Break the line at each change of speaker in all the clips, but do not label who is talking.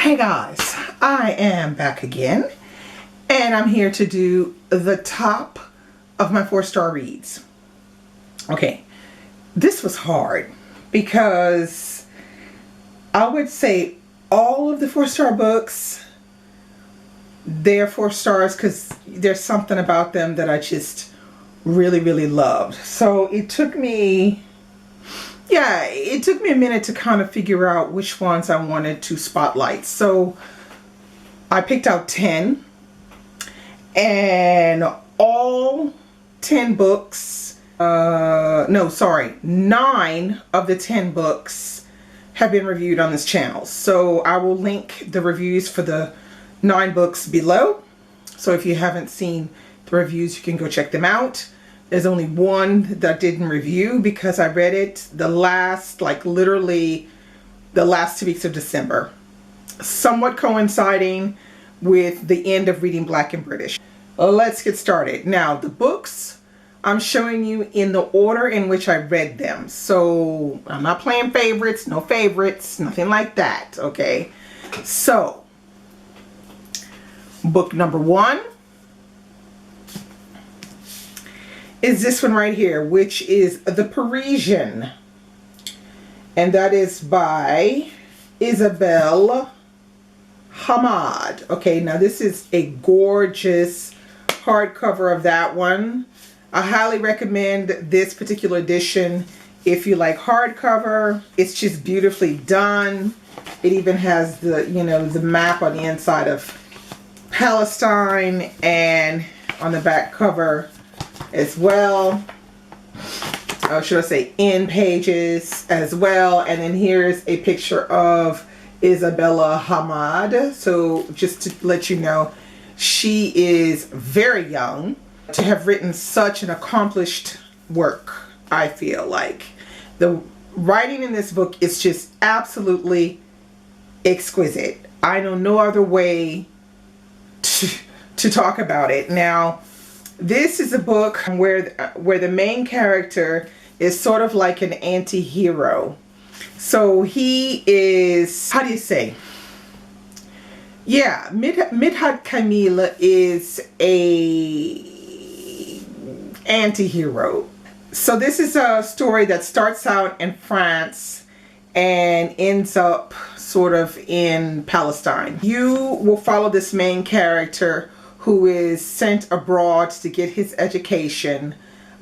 Hey guys, I am back again and I'm here to do the top of my 4-star reads. Okay, this was hard because I would say all of the 4-star books, they're 4 stars because there's something about them that I just really loved. So it took me a minute to kind of figure out which ones I wanted to spotlight. So I picked out 10, and all 10 books, 9 of the 10 books have been reviewed on this channel. So I will link the reviews for the 9 books below. So if you haven't seen the reviews, you can go check them out. There's only one that I didn't review because I read it literally the last 2 weeks of December, somewhat coinciding with the end of reading Black and British. Let's get started. Now, the books I'm showing you in the order in which I read them. So I'm not playing favorites, no favorites, nothing like that, okay? So, book number 1 is this one right here, which is The Parisian, and that is by Isabelle Hamad. Okay, now this is a gorgeous hardcover of that one. I highly recommend this particular edition if you like hardcover. It's just beautifully done. It even has the, the map on the inside of Palestine, and on the back cover as well, should I say in pages as well. And then here's a picture of Isabella Hamad. So just to let you know, she is very young to have written such an accomplished work. I feel like the writing in this book is just absolutely exquisite. I know no other way to talk about it. Now, this is a book where the main character is sort of like an anti-hero. So he is, how do you say? Yeah, Midhat Kamil is a anti-hero. So this is a story that starts out in France and ends up sort of in Palestine. You will follow this main character who is sent abroad to get his education,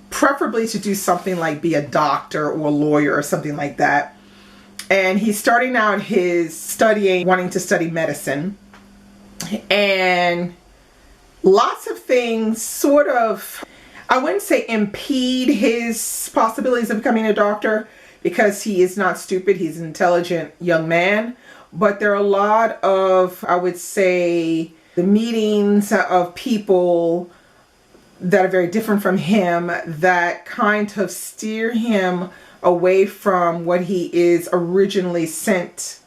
preferably to do something like be a doctor or a lawyer or something like that. And he's starting out his wanting to study medicine. And lots of things sort of, I wouldn't say impede his possibilities of becoming a doctor, because he is not stupid. He's an intelligent young man. But there are a lot of, I would say, the meetings of people that are very different from him that kind of steer him away from what he is originally sent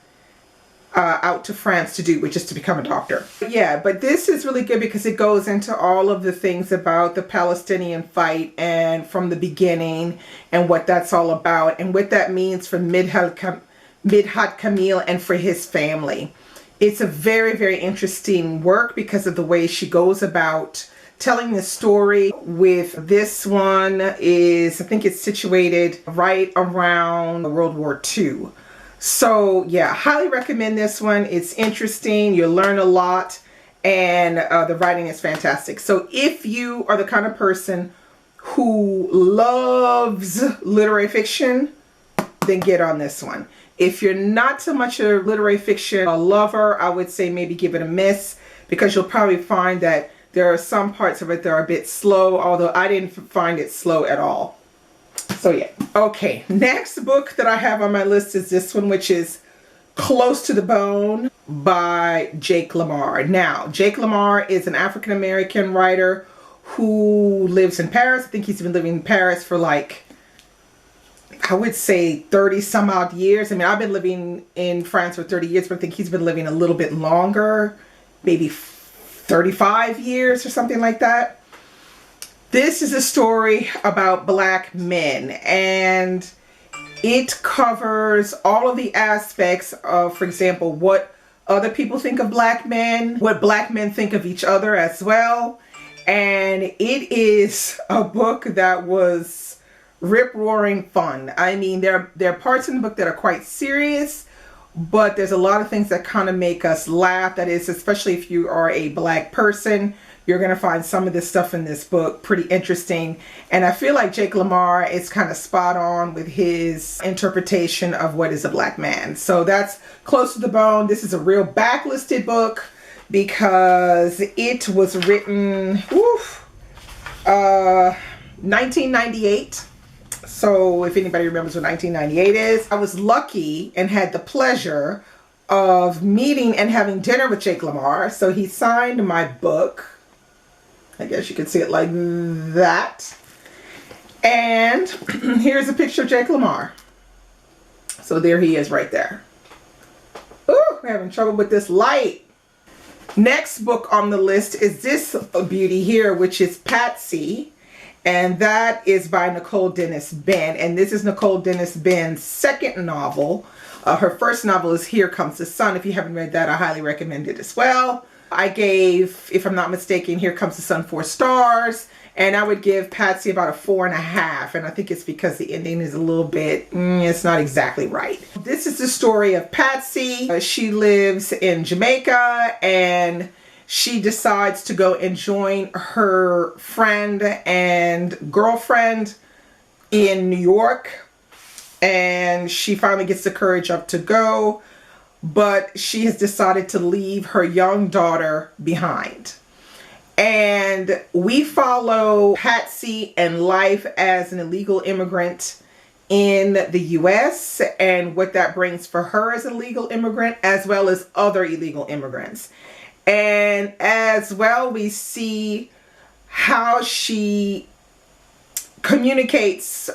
out to France to do, which is to become a doctor. Yeah, but this is really good because it goes into all of the things about the Palestinian fight and from the beginning and what that's all about and what that means for Midhat Kamil and for his family. It's a very interesting work because of the way she goes about telling the story. With this one is, I think it's situated right around World War II. So yeah, highly recommend this one. It's interesting. You'll learn a lot, and the writing is fantastic. So if you are the kind of person who loves literary fiction, then get on this one. If you're not so much a literary fiction lover, I would say maybe give it a miss, because you'll probably find that there are some parts of it that are a bit slow, although I didn't find it slow at all. So yeah. Okay, next book that I have on my list is this one, which is Close to the Bone by Jake Lamar. Now, Jake Lamar is an African-American writer who lives in Paris. I think he's been living in Paris for like, I would say 30 some odd years. I mean, I've been living in France for 30 years, but I think he's been living a little bit longer, maybe 35 years or something like that. This is a story about Black men, and it covers all of the aspects of, for example, what other people think of black men, what black men think of each other as well. And it is a book that was rip-roaring fun. I mean, there are parts in the book that are quite serious, but there's a lot of things that kind of make us laugh. That is, especially if you are a black person, you're going to find some of this stuff in this book pretty interesting. And I feel like Jake LaMarr is kind of spot on with his interpretation of what is a black man. So that's close to the bone. This is a real backlisted book because it was written 1998. So if anybody remembers what 1998 is, I was lucky and had the pleasure of meeting and having dinner with Jake LaMarr. So he signed my book. I guess you can see it like that. And here's a picture of Jake LaMarr. So there he is right there. Ooh, we're having trouble with this light. Next book on the list is this beauty here, which is Patsy. And that is by Nicole Dennis Benn. And this is Nicole Dennis Benn's second novel. Her first novel is Here Comes the Sun. If you haven't read that, I highly recommend it as well. I gave, if I'm not mistaken, Here Comes the Sun 4 stars. And I would give Patsy about a 4.5. And I think it's because the ending is a little bit, it's not exactly right. This is the story of Patsy. She lives in Jamaica and she decides to go and join her friend and girlfriend in New York. And she finally gets the courage up to go. But she has decided to leave her young daughter behind. And we follow Patsy and life as an illegal immigrant in the U.S. and what that brings for her as a legal immigrant, as well as other illegal immigrants. And as well, we see how she communicates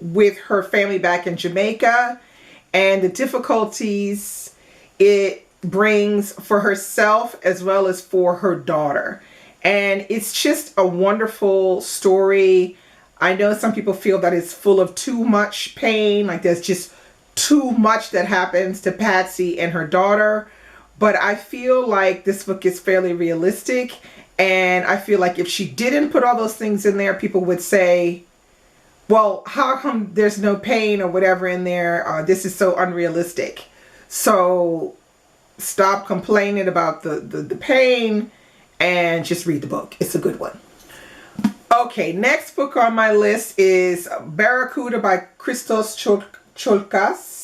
with her family back in Jamaica and the difficulties it brings for herself as well as for her daughter. And it's just a wonderful story. I know some people feel that it's full of too much pain, like there's just too much that happens to Patsy and her daughter. But I feel like this book is fairly realistic. And I feel like if she didn't put all those things in there, people would say, well, how come there's no pain or whatever in there? This is so unrealistic. So stop complaining about the pain and just read the book. It's a good one. Okay, next book on my list is Barracuda by Christos Tsiolkas.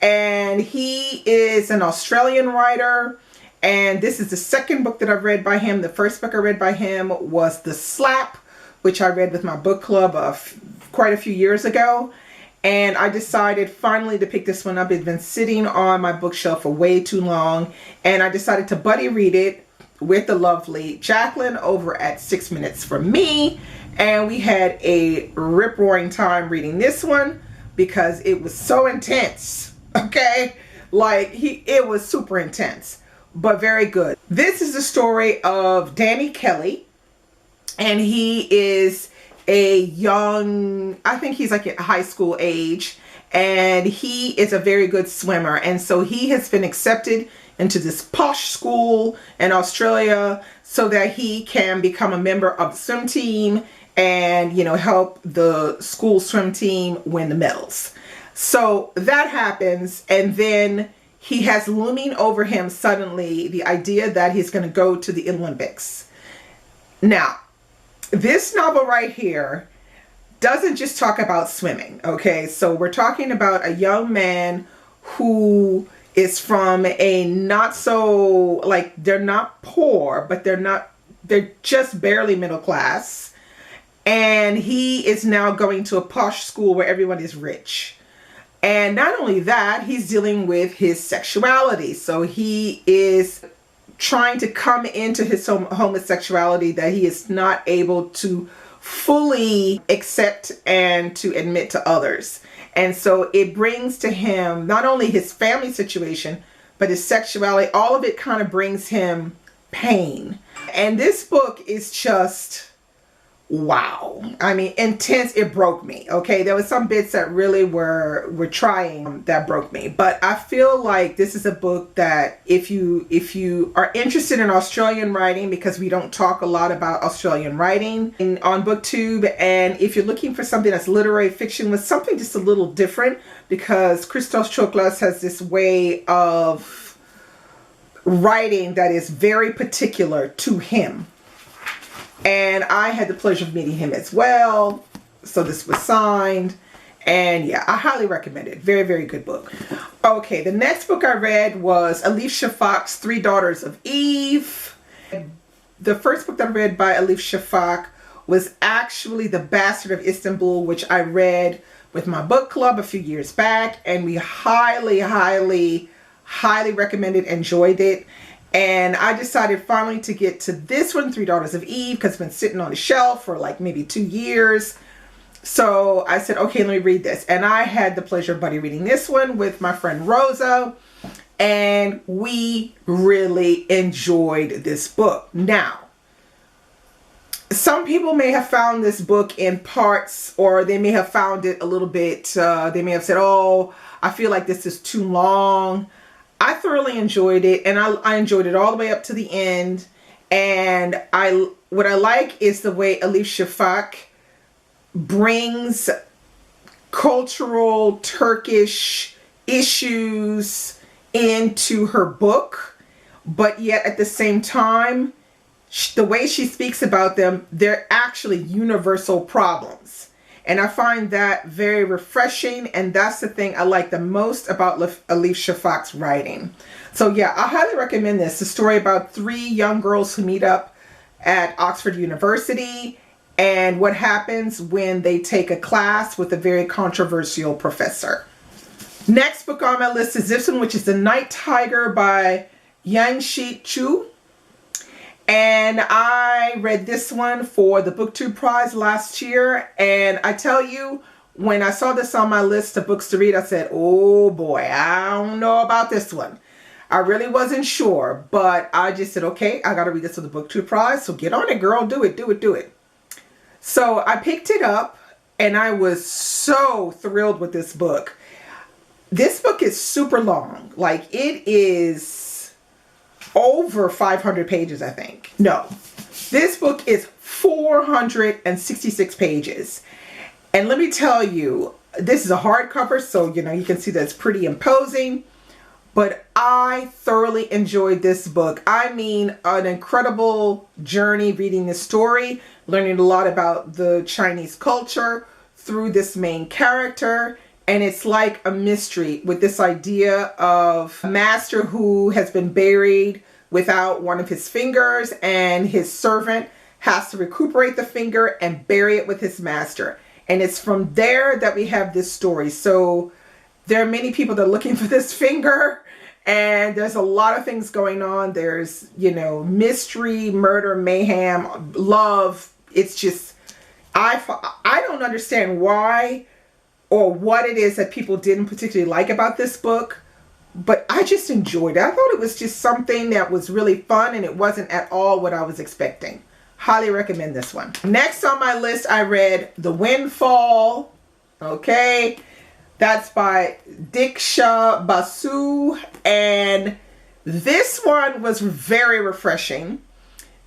And he is an Australian writer. And this is the second book that I've read by him. The first book I read by him was The Slap, which I read with my book club quite a few years ago. And I decided finally to pick this one up. It's been sitting on my bookshelf for way too long. And I decided to buddy read it with the lovely Jacqueline over at 6 Minutes for Me. And we had a rip-roaring time reading this one because it was so intense. Okay? Like, it was super intense, but very good. This is the story of Danny Kelly. And he is a young, I think he's like at high school age, and he is a very good swimmer. And so he has been accepted into this posh school in Australia so that he can become a member of the swim team and, you know, help the school swim team win the medals. So that happens, and then he has looming over him suddenly the idea that he's going to go to the Olympics. Now, this novel right here doesn't just talk about swimming, okay? So we're talking about a young man who is from a not so, like, they're not poor, but they're just barely middle class. And he is now going to a posh school where everyone is rich. And not only that, he's dealing with his sexuality. So he is trying to come into his homosexuality that he is not able to fully accept and to admit to others. And so it brings to him not only his family situation, but his sexuality. All of it kind of brings him pain. And this book is just wow. I mean, intense. It broke me. Okay, there was some bits that really were trying, that broke me. But I feel like this is a book that if you are interested in Australian writing, because we don't talk a lot about Australian writing on BookTube, and if you're looking for something that's literary fiction with something just a little different, because Christos Choklas has this way of writing that is very particular to him. And I had the pleasure of meeting him as well. So this was signed. And yeah, I highly recommend it. Very, very good book. Okay, the next book I read was Elif Shafak's Three Daughters of Eve. The first book that I read by Elif Shafak was actually The Bastard of Istanbul, which I read with my book club a few years back. And we highly, highly, highly recommended, enjoyed it. And I decided finally to get to this one, Three Daughters of Eve, because it's been sitting on the shelf for like maybe 2 years. So I said, okay, let me read this. And I had the pleasure of buddy reading this one with my friend Rosa. And we really enjoyed this book. Now, some people may have found this book in parts, or they may have found it a little bit, they may have said, oh, I feel like this is too long. I thoroughly enjoyed it, and I enjoyed it all the way up to the end. And what I like is the way Elif Shafak brings cultural Turkish issues into her book, but yet at the same time, the way she speaks about them, they're actually universal problems. And I find that very refreshing, and that's the thing I like the most about Elif Shafak's writing. So yeah, I highly recommend this. The story about 3 young girls who meet up at Oxford University, and what happens when they take a class with a very controversial professor. Next book on my list is this one, which is The Night Tiger by Yang Chu. And I read this one for the BookTube Prize last year. And I tell you, when I saw this on my list of books to read, I said, oh boy, I don't know about this one. I really wasn't sure, but I just said, okay, I got to read this for the BookTube Prize. So get on it, girl. Do it, do it, do it. So I picked it up, and I was so thrilled with this book. This book is super long. Like, it is over 500 pages, I think. No, this book is 466 pages. And let me tell you, this is a hardcover, so you know, you can see that it's pretty imposing. But I thoroughly enjoyed this book. I mean, an incredible journey reading this story, learning a lot about the Chinese culture through this main character. And it's like a mystery with this idea of a master who has been buried without one of his fingers, and his servant has to recuperate the finger and bury it with his master. And it's from there that we have this story. So there are many people that are looking for this finger, and there's a lot of things going on. There's, you know, mystery, murder, mayhem, love. It's just, I don't understand why or what it is that people didn't particularly like about this book, but I just enjoyed it. I thought it was just something that was really fun, and it wasn't at all what I was expecting. Highly recommend this one. Next on my list, I read The Windfall. Okay, that's by Diksha Basu, and this one was very refreshing.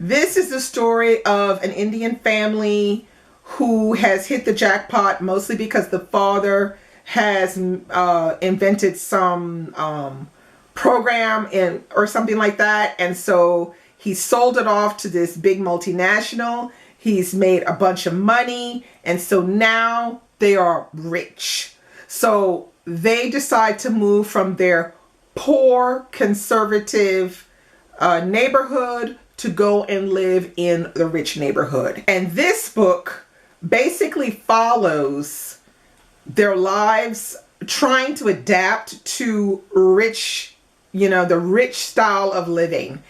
This is the story of an Indian family who has hit the jackpot, mostly because the father has invented some program or something like that. And so he sold it off to this big multinational. He's made a bunch of money. And so now they are rich. So they decide to move from their poor conservative neighborhood to go and live in the rich neighborhood. And this book basically follows their lives trying to adapt to rich, you know, the rich style of living.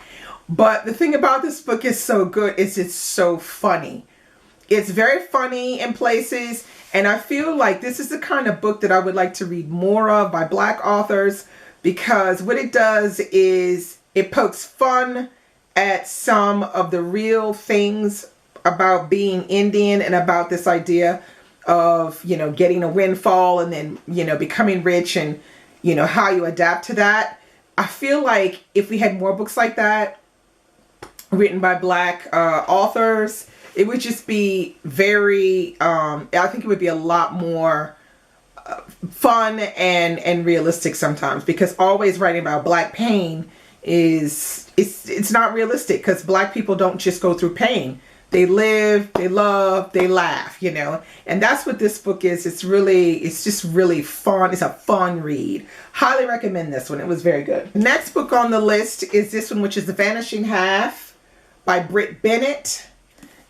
But the thing about this book is so good is it's so funny. It's very funny in places, and I feel like this is the kind of book that I would like to read more of by Black authors, because what it does is it pokes fun at some of the real things about being Indian and about this idea of, you know, getting a windfall and then, you know, becoming rich and, you know, how you adapt to that. I feel like if we had more books like that written by Black authors, it would just be very, I think it would be a lot more fun and realistic sometimes, because always writing about Black pain is, it's not realistic, because Black people don't just go through pain. They live, they love, they laugh, you know, and that's what this book is. It's just really fun. It's a fun read. Highly recommend this one. It was very good. Next book on the list is this one, which is The Vanishing Half by Britt Bennett.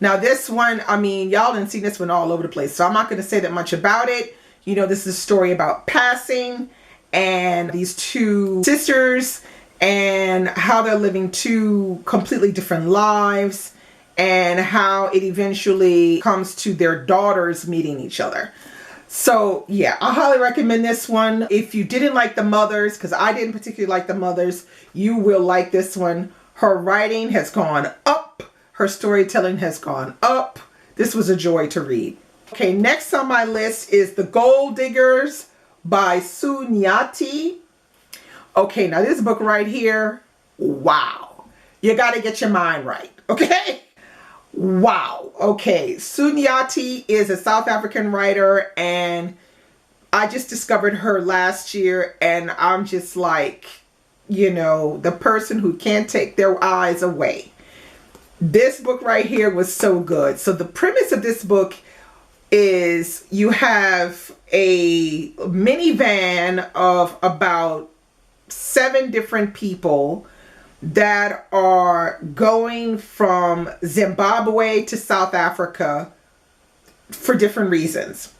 Now this one, I mean, y'all done seen this one all over the place, so I'm not going to say that much about it. You know, this is a story about passing and these two sisters and how they're living two completely different lives, and how it eventually comes to their daughters meeting each other. So yeah, I highly recommend this one. If you didn't like the mothers, because I didn't particularly like the mothers, you will like this one. Her writing has gone up. Her storytelling has gone up. This was a joy to read. Okay, next on my list is The Gold Diggers by Sue Nyaati. Okay, now this book right here, wow. You got to get your mind right, okay? Wow. Okay. Sue Nyaati is a South African writer, and I just discovered her last year, and I'm just like, you know, the person who can't take their eyes away. This book right here was so good. So the premise of this book is you have a minivan of about 7 different people that are going from Zimbabwe to South Africa for different reasons.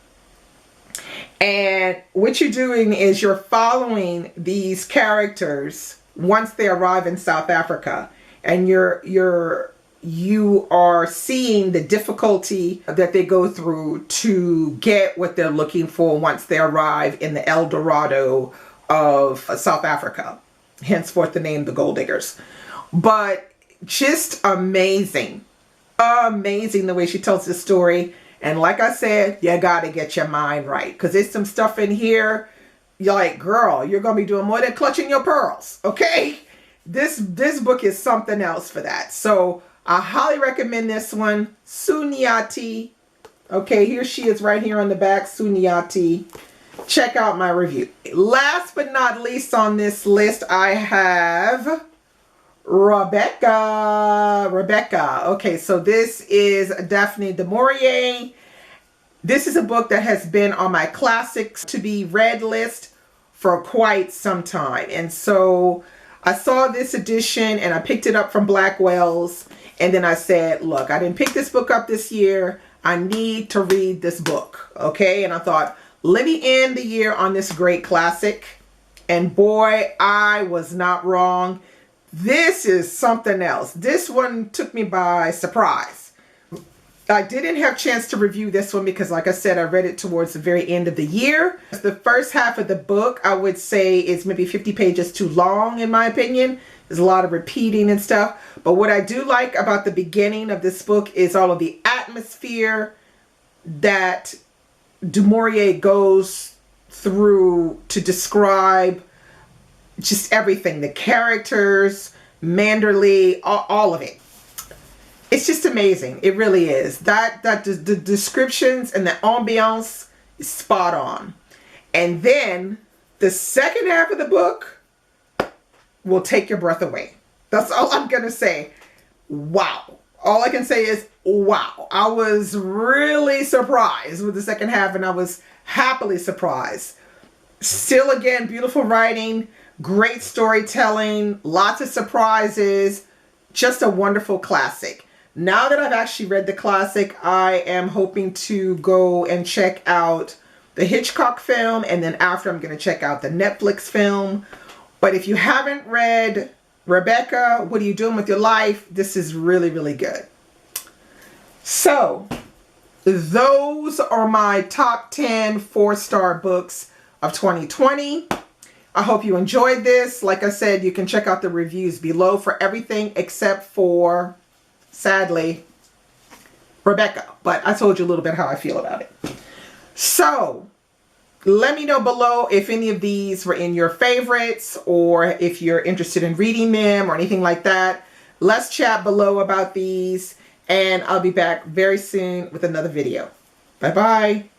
And what you're doing is you're following these characters once they arrive in South Africa, and you are seeing the difficulty that they go through to get what they're looking for once they arrive in the El Dorado of South Africa. Henceforth the name The Gold Diggers. But just amazing. Amazing the way she tells the story. And like I said, you gotta get your mind right, because there's some stuff in here you're like, girl, you're gonna be doing more than clutching your pearls, okay? This book is something else for that. So I highly recommend this one. Sue Nyaati. Okay, here she is right here on the back, Sue Nyaati. Check out my review. Last but not least on this list, I have Rebecca. Okay, so this is Daphne du Maurier. This is a book that has been on my classics to be read list for quite some time. And so I saw this edition and I picked it up from Blackwell's. And then I said, look, I didn't pick this book up this year. I need to read this book. Okay, and I thought, let me end the year on this great classic. And boy, I was not wrong. This is something else. This one took me by surprise. I didn't have a chance to review this one because, like I said, I read it towards the very end of the year. The first half of the book, I would say, is maybe 50 pages too long, in my opinion. There's a lot of repeating and stuff. But what I do like about the beginning of this book is all of the atmosphere that du Maurier goes through to describe just everything. The characters, Manderley, all of it. It's just amazing. It really is. The descriptions and the ambiance is spot on. And then the second half of the book will take your breath away. That's all I'm going to say. Wow. All I can say is, wow. I was really surprised with the second half, and I was happily surprised. Still, again, beautiful writing, great storytelling, lots of surprises, just a wonderful classic. Now that I've actually read the classic, I am hoping to go and check out the Hitchcock film, and then after I'm going to check out the Netflix film. But if you haven't read Rebecca, What Are You Doing With Your Life? This is really, really good. So, those are my top 10 4-star books of 2020. I hope you enjoyed this. Like I said, you can check out the reviews below for everything except for, sadly, Rebecca, but I told you a little bit how I feel about it. So let me know below if any of these were in your favorites or if you're interested in reading them or anything like that. Let's chat below about these, and I'll be back very soon with another video. Bye-bye.